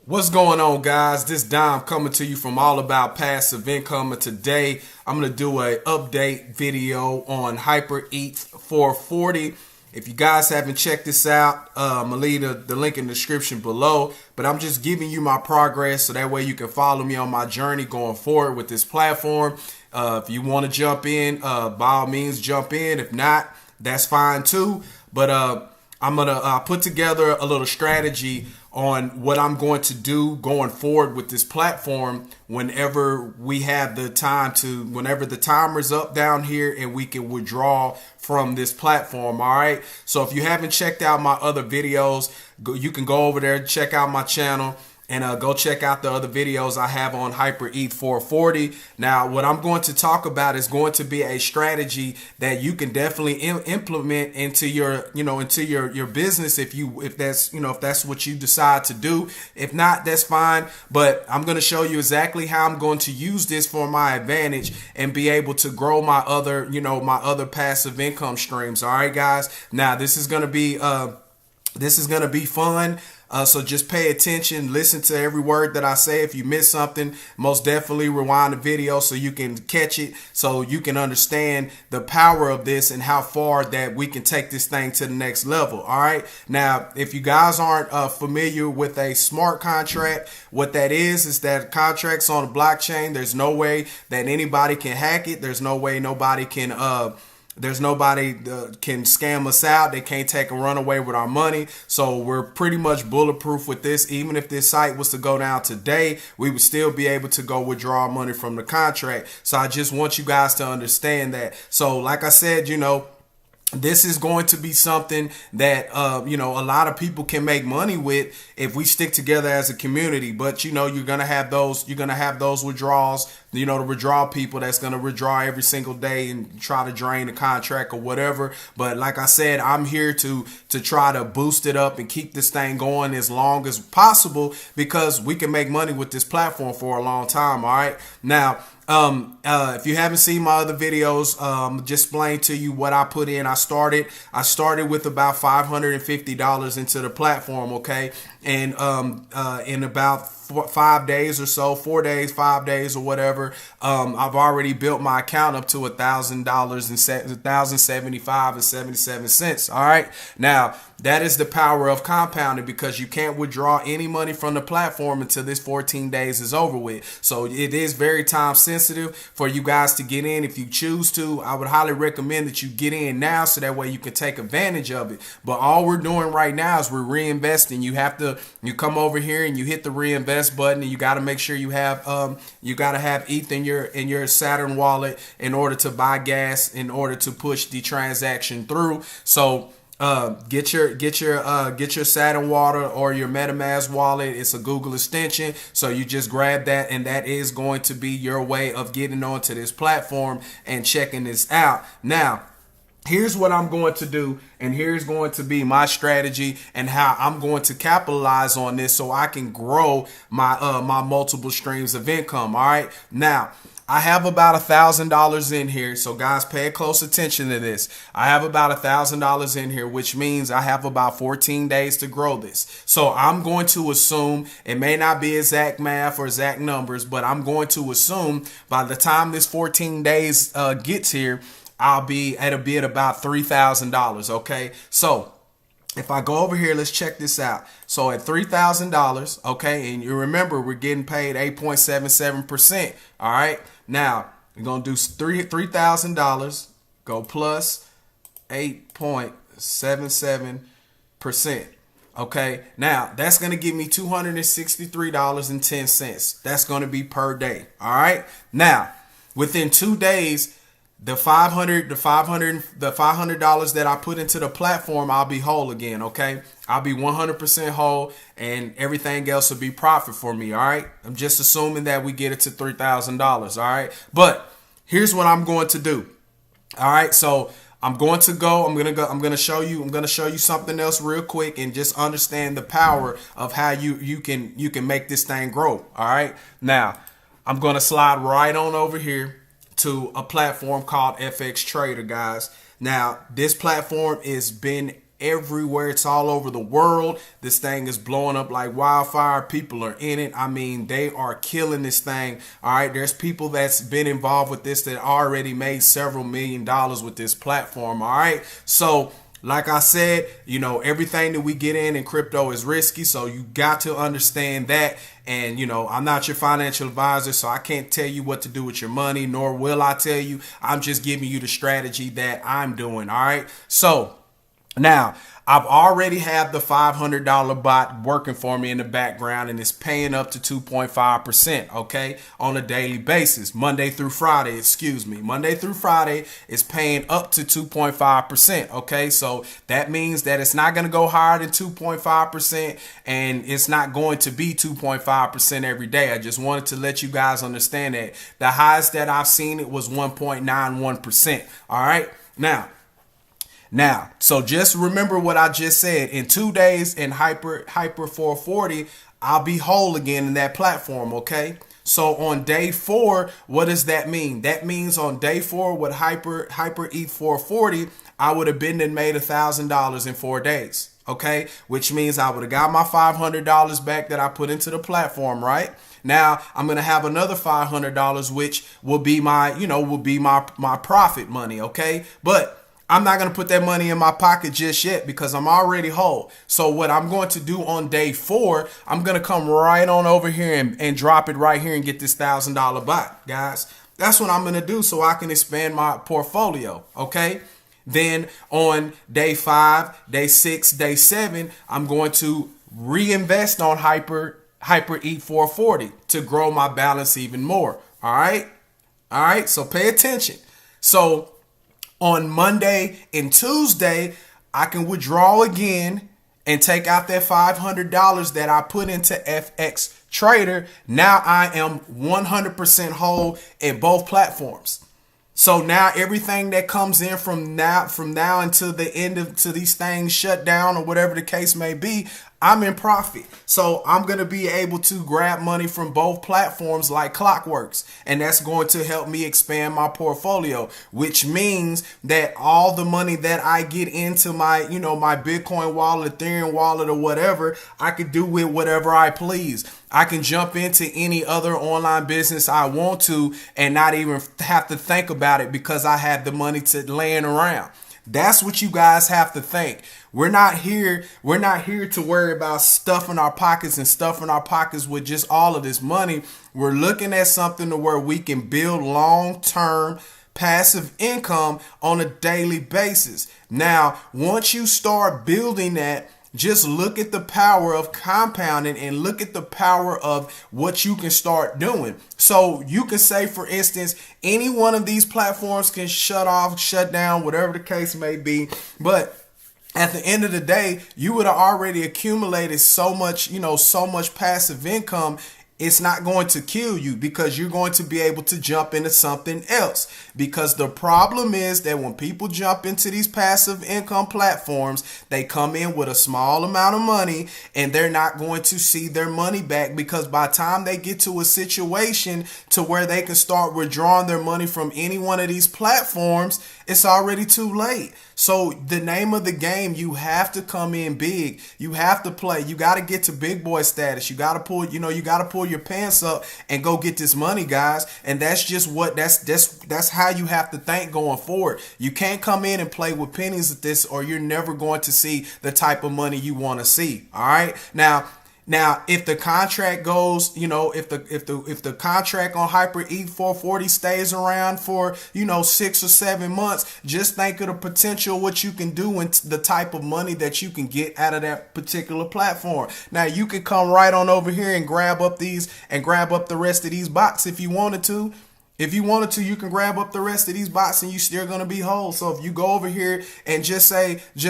What's going on, guys? This Dom coming to you from All About Passive Income. And today I'm going to do a update video on Hyipreth 440. If you guys haven't checked this out, I'm going to leave the link in the description below. But I'm just giving you my progress so that way you can follow me on my journey going forward with this platform. If you want to jump in, by all means jump in. If not, that's fine too. But I'm going to put together a little strategy on what I'm going to do going forward with this platform whenever we have the time to, whenever the timer's up down here and we can withdraw from this platform. All right. So if you haven't checked out my other videos, you can go over there, check out my channel. And go check out the other videos I have on Hyipreth 440. Now, what I'm going to talk about is going to be a strategy that you can definitely implement into your, into your business if that's what you decide to do. If not, that's fine. But I'm going to show you exactly how I'm going to use this for my advantage and be able to grow my other, my other passive income streams. All right, guys. Now, this is going to be fun. So just pay attention, listen to every word that I say. If you miss something, most definitely rewind the video so you can catch it, so you can understand the power of this and how far that we can take this thing to the next level. All right. Now, if you guys aren't familiar with a smart contract, what that is that contracts on a blockchain. There's no way that anybody can hack it. There's no way nobody can can scam us out. They can't take a runaway with our money. So we're pretty much bulletproof with this. Even if this site was to go down today, we would still be able to go withdraw money from the contract. So I just want you guys to understand that. So like I said, this is going to be something that a lot of people can make money with if we stick together as a community. But you're gonna have those withdrawals, the withdrawal people that's gonna withdraw every single day and try to drain the contract or whatever. But like I said, I'm here to try to boost it up and keep this thing going as long as possible, because we can make money with this platform for a long time. All right. Now, if you haven't seen my other videos, just explain to you what I put in. I started with about $550 into the platform. Okay. And, in about 5 days or so, 4 days, 5 days or whatever, I've already built my account up to $1,075.77. All right. Now, that is the power of compounding, because you can't withdraw any money from the platform until this 14 days is over with. So it is very time sensitive for you guys to get in. If you choose to, I would highly recommend that you get in now, so that way you can take advantage of it. But all we're doing right now is we're reinvesting. You come over here and you hit the reinvest button, and you got to make sure you have ETH in your Saturn wallet in order to buy gas, in order to push the transaction through. So get your Saturn wallet or your MetaMask wallet. It's a Google extension, so you just grab that, and that is going to be your way of getting onto this platform and checking this out. Now, here's what I'm going to do, and here's going to be my strategy and how I'm going to capitalize on this so I can grow my my multiple streams of income. All right. Now, I have about $1,000 in here. So guys, pay close attention to this. I have about $1,000 in here, which means I have about 14 days to grow this. So I'm going to assume, it may not be exact math or exact numbers, but I'm going to assume by the time this 14 days gets here, it'll be at about $3,000. Okay. So if I go over here, let's check this out. So at $3,000, okay, and you remember we're getting paid 8.77%. All right. Now we're gonna do $3,000 go plus 8.77%. Okay. Now that's gonna give me $263.10. That's gonna be per day. All right. Now within 2 days, the $500 that I put into the platform, I'll be whole again. Okay. I'll be 100% whole, and everything else will be profit for me. All right. I'm just assuming that we get it to $3,000. All right. But here's what I'm going to do. All right. So I'm going to show you something else real quick, and just understand the power of how you can make this thing grow. All right. Now I'm going to slide right on over here to a platform called FX Trader, guys. Now, this platform has been everywhere. It's all over the world. This thing is blowing up like wildfire. People are in it. I mean, they are killing this thing. All right. There's people that's been involved with this that already made several $1,000,000 with this platform. All right. So, like I said, everything that we get in crypto is risky. So you got to understand that. And, I'm not your financial advisor, so I can't tell you what to do with your money, nor will I tell you. I'm just giving you the strategy that I'm doing. All right. So now I've already had the $500 bot working for me in the background, and it's paying up to 2.5%, okay, on a daily basis. Monday through Friday, it's paying up to 2.5%, okay? So that means that it's not going to go higher than 2.5%, and it's not going to be 2.5% every day. I just wanted to let you guys understand that the highest that I've seen it was 1.91%, all right? Now, so just remember what I just said. In 2 days in Hyipreth 440, I'll be whole again in that platform, okay? So on day 4, what does that mean? That means on day 4 with Hyipreth 440, I would have been and made $1,000 in 4 days, okay? Which means I would have got my $500 back that I put into the platform, right? Now I'm gonna have another $500, which will be my, my profit money, okay? But I'm not going to put that money in my pocket just yet because I'm already whole. So what I'm going to do on day 4, I'm going to come right on over here and drop it right here and get this $1,000 bot, guys. That's what I'm going to do so I can expand my portfolio, okay? Then on day 5, day 6, day 7, I'm going to reinvest on Hyipreth 440 to grow my balance even more, all right? All right, so pay attention. So on Monday and Tuesday, I can withdraw again and take out that $500 that I put into FX Trader. Now I am 100% whole in both platforms. So now everything that comes in from now until the end of these things shut down or whatever the case may be, I'm in profit. So I'm going to be able to grab money from both platforms like clockworks. And that's going to help me expand my portfolio, which means that all the money that I get into my, my Bitcoin wallet, Ethereum wallet or whatever, I could do with whatever I please. I can jump into any other online business I want to and not even have to think about it because I have the money to laying around. That's what you guys have to think. We're not here to worry about stuffing our pockets with just all of this money. We're looking at something to where we can build long-term passive income on a daily basis. Now, once you start building that, just look at the power of compounding and look at the power of what you can start doing. So you can say, for instance, any one of these platforms can shut off, shut down, whatever the case may be. But at the end of the day, you would have already accumulated so much passive income. It's not going to kill you because you're going to be able to jump into something else. Because the problem is that when people jump into these passive income platforms, they come in with a small amount of money and they're not going to see their money back, because by the time they get to a situation to where they can start withdrawing their money from any one of these platforms, it's already too late. So the name of the game, you have to come in big. You have to play. You got to get to big boy status. You got to pull your pants up and go get this money, guys. And that's just that's how you have to think going forward. You can't come in and play with pennies at this, or you're never going to see the type of money you want to see. All right. Now, if the contract goes, if the contract on Hyipreth 440 stays around for, 6 or 7 months, just think of the potential what you can do and the type of money that you can get out of that particular platform. Now, you can come right on over here and grab up the rest of these bots if you wanted to. If you wanted to, you can grab up the rest of these bots and you're still going to be whole. So if you go over here and just say, you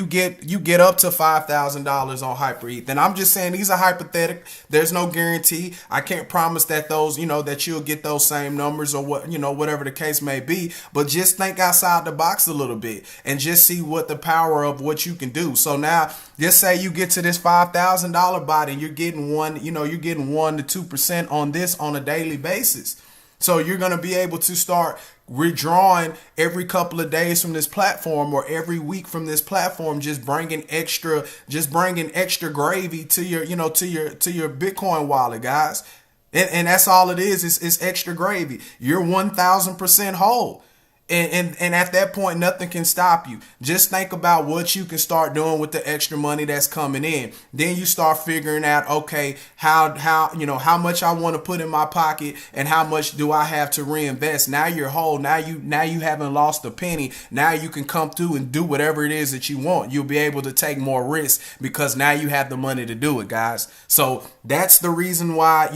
get up to $5,000 on Hyipreth. And I'm just saying these are hypothetical. There's no guarantee. I can't promise that that you'll get those same numbers or whatever the case may be. But just think outside the box a little bit and just see what the power of what you can do. So now just say you get to this $5,000 bot and you're getting 1 to 2% on this on a daily basis. So you're going to be able to start withdrawing every couple of days from this platform, or every week from this platform, just bringing extra gravy to your, to your Bitcoin wallet, guys. And that's all it is. It's extra gravy. You're 1000% whole. And at that point, nothing can stop you. Just think about what you can start doing with the extra money that's coming in. Then you start figuring out, okay, how much I want to put in my pocket and how much do I have to reinvest. Now you're whole. Now you haven't lost a penny. Now you can come through and do whatever it is that you want. You'll be able to take more risks because now you have the money to do it, guys. So that's the reason why,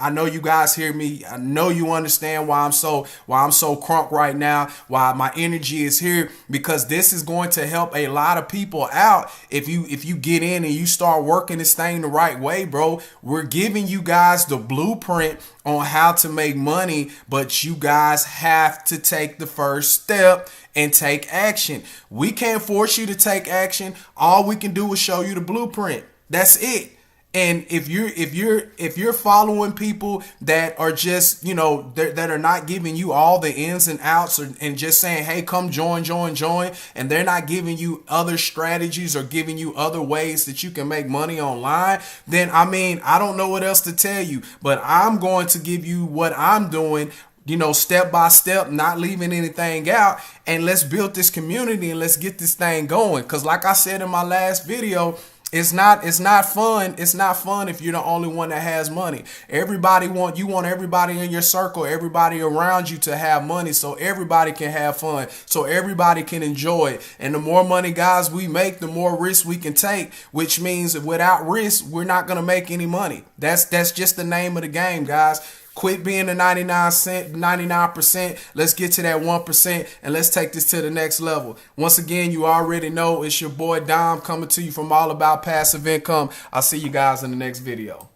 I know you guys hear me. I know you understand why I'm so crunk right now. Why my energy is here, because this is going to help a lot of people out. If you get in and you start working this thing the right way, bro, we're giving you guys the blueprint on how to make money, but you guys have to take the first step and take action. We can't force you to take action. All we can do is show you the blueprint. That's it. And if you're following people that are just, that are not giving you all the ins and outs, and just saying, hey, come join, and they're not giving you other strategies or giving you other ways that you can make money online, then I don't know what else to tell you, but I'm going to give you what I'm doing, step by step, not leaving anything out. And let's build this community and let's get this thing going. Because like I said in my last video, it's not fun. It's not fun if you're the only one that has money. You want everybody in your circle, everybody around you to have money, so everybody can have fun, so everybody can enjoy it. And the more money, guys, we make, the more risk we can take, which means without risk, we're not going to make any money. That's just the name of the game, guys. Quit being the 99%. Let's get to that 1% and let's take this to the next level. Once again, you already know it's your boy Dom coming to you from All About Passive Income. I'll see you guys in the next video.